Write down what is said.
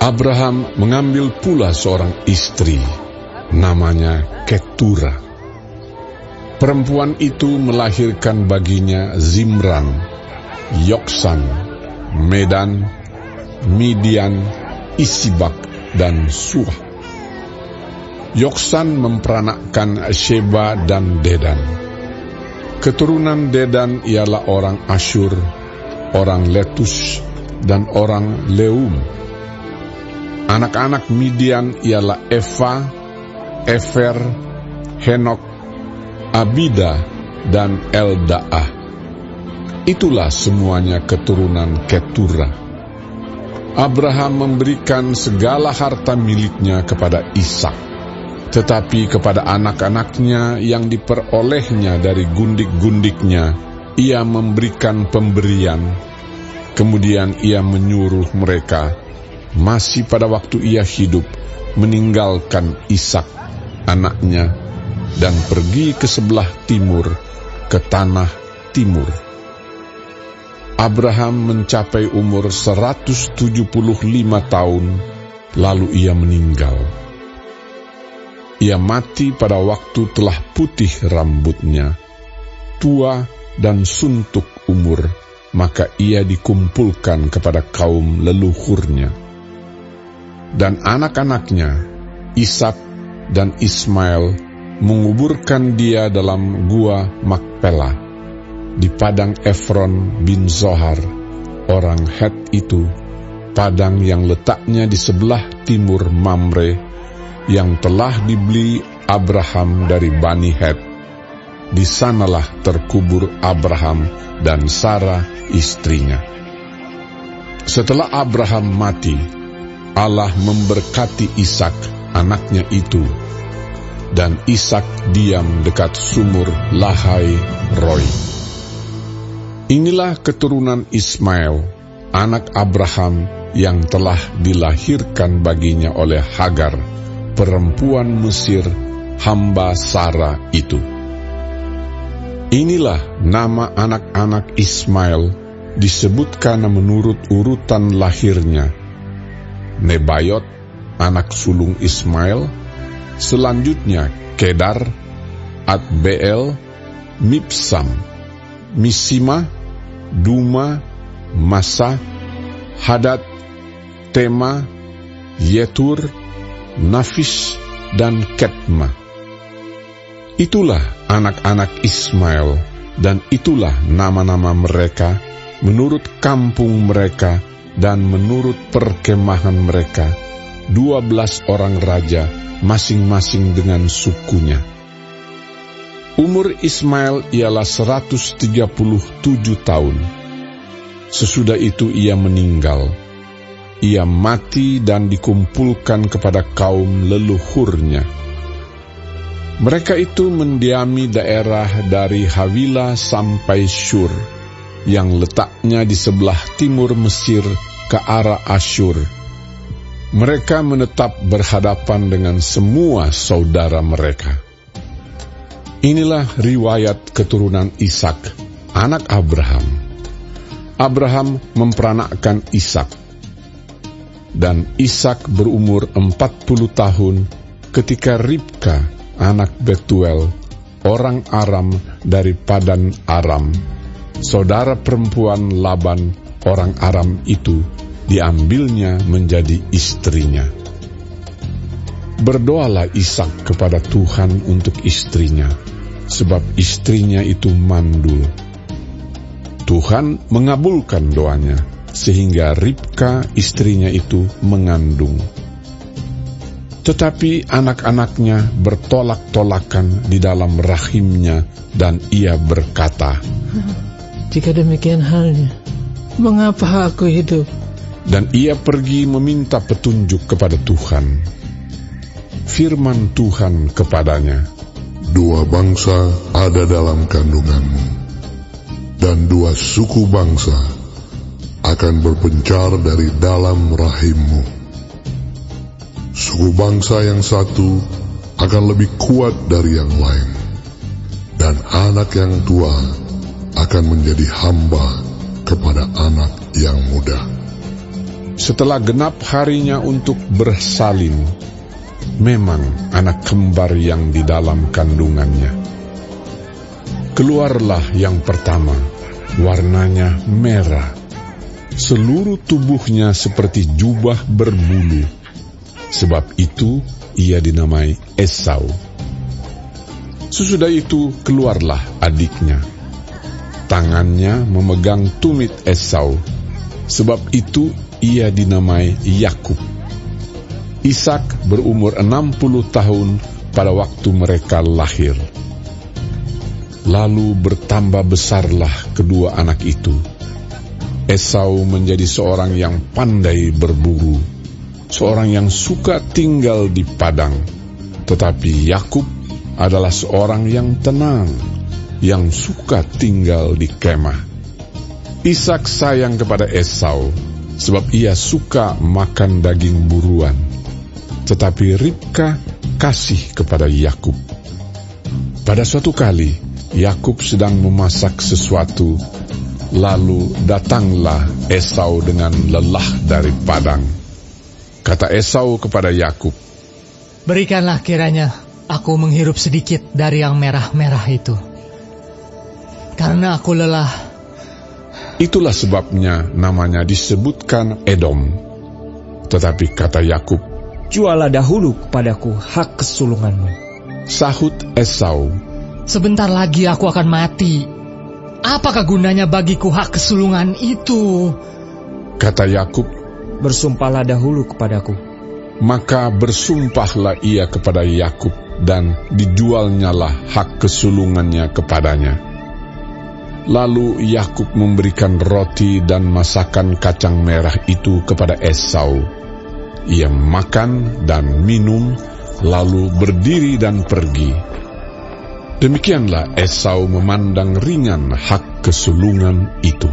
Abraham mengambil pula seorang istri, namanya Ketura. Perempuan itu melahirkan baginya Zimran, Yoksan, Medan, Midian, Isibak, dan Suah. Yoksan memperanakkan Sheba dan Dedan. Keturunan Dedan ialah orang Asyur, orang Letus, dan orang Leum. Anak-anak Midian ialah Eva, Efer, Henok, Abida, dan Eldaah. Itulah semuanya keturunan Ketura. Abraham memberikan segala harta miliknya kepada Ishak, tetapi kepada anak-anaknya yang diperolehnya dari gundik-gundiknya, ia memberikan pemberian. Kemudian ia menyuruh mereka, masih pada waktu ia hidup, meninggalkan Ishak, anaknya, dan pergi ke sebelah timur, ke tanah timur. Abraham mencapai umur 175 tahun, lalu ia meninggal. Ia mati pada waktu telah putih rambutnya, tua dan suntuk umur, maka ia dikumpulkan kepada kaum leluhurnya. Dan anak-anaknya, Ishak dan Ismail, menguburkan dia dalam gua Makpela, di padang Efron bin Zohar, orang Het itu, padang yang letaknya di sebelah timur Mamre, yang telah dibeli Abraham dari Bani Het. Di sanalah terkubur Abraham dan Sarah istrinya. Setelah Abraham mati, Allah memberkati Ishak, anaknya itu, dan Ishak diam dekat sumur Lahai Roi. Inilah keturunan Ismail, anak Abraham yang telah dilahirkan baginya oleh Hagar, perempuan Mesir, hamba Sarah itu. Inilah nama anak-anak Ismail, disebutkan menurut urutan lahirnya: Nebayot, anak sulung Ismail, selanjutnya Kedar, Adbeel, Mibsam, Misima, Duma, Masa, Hadad, Tema, Yetur, Nafis, dan Ketma. Itulah anak-anak Ismail, dan itulah nama-nama mereka menurut kampung mereka dan menurut perkemahan mereka, 12 orang raja, masing-masing dengan sukunya. Umur Ismail ialah 137 tahun. Sesudah itu ia meninggal. Ia mati dan dikumpulkan kepada kaum leluhurnya. Mereka itu mendiami daerah dari Havila sampai Syur, yang letaknya di sebelah timur Mesir ke arah Asyur. Mereka menetap berhadapan dengan semua saudara mereka. Inilah riwayat keturunan Ishak, anak Abraham. Abraham memperanakkan Ishak, dan Ishak berumur 40 tahun ketika Ribka, anak Betuel, orang Aram dari Padan Aram, saudara perempuan Laban, orang Aram itu, diambilnya menjadi istrinya. Berdoalah Ishak kepada Tuhan untuk istrinya, sebab istrinya itu mandul. Tuhan mengabulkan doanya, sehingga Ribka istrinya itu mengandung. Tetapi anak-anaknya bertolak-tolakan di dalam rahimnya, dan ia berkata, "Jika demikian halnya, mengapa aku hidup?" Dan ia pergi meminta petunjuk kepada Tuhan. Firman Tuhan kepadanya, "Dua bangsa ada dalam kandunganmu, dan dua suku bangsa akan berpencar dari dalam rahimmu. Suku bangsa yang satu akan lebih kuat dari yang lain, dan anak yang tua akan menjadi hamba kepada anak yang muda." Setelah genap harinya untuk bersalin, memang anak kembar yang di dalam kandungannya. Keluarlah yang pertama, warnanya merah. Seluruh tubuhnya seperti jubah berbulu. Sebab itu ia dinamai Esau. Sesudah itu keluarlah adiknya. Tangannya memegang tumit Esau. Sebab itu ia dinamai Yakub. Ishak berumur 60 tahun pada waktu mereka lahir. Lalu bertambah besarlah kedua anak itu. Esau menjadi seorang yang pandai berburu, seorang yang suka tinggal di padang. Tetapi Yakub adalah seorang yang tenang, yang suka tinggal di kemah. Ishak sayang kepada Esau, sebab ia suka makan daging buruan. Tetapi Ribka kasih kepada Yakub. Pada suatu kali, Yakub sedang memasak sesuatu, lalu datanglah Esau dengan lelah dari padang. Kata Esau kepada Yakub, Berikanlah kiranya aku menghirup sedikit dari yang merah-merah itu, karena aku lelah. Itulah sebabnya namanya disebutkan Edom. Tetapi kata Yakub, Jualah dahulu kepadaku hak kesulunganmu. Sahut Esau, Sebentar lagi aku akan mati. Apakah gunanya bagiku hak kesulungan itu? Kata Yakub, Bersumpahlah dahulu kepadaku. maka bersumpahlah ia kepada Yakub, dan dijualnyalah hak kesulungannya kepadanya. Lalu Yakub memberikan roti dan masakan kacang merah itu kepada Esau. Ia makan dan minum, lalu berdiri dan pergi. Demikianlah Esau memandang ringan hak kesulungan itu.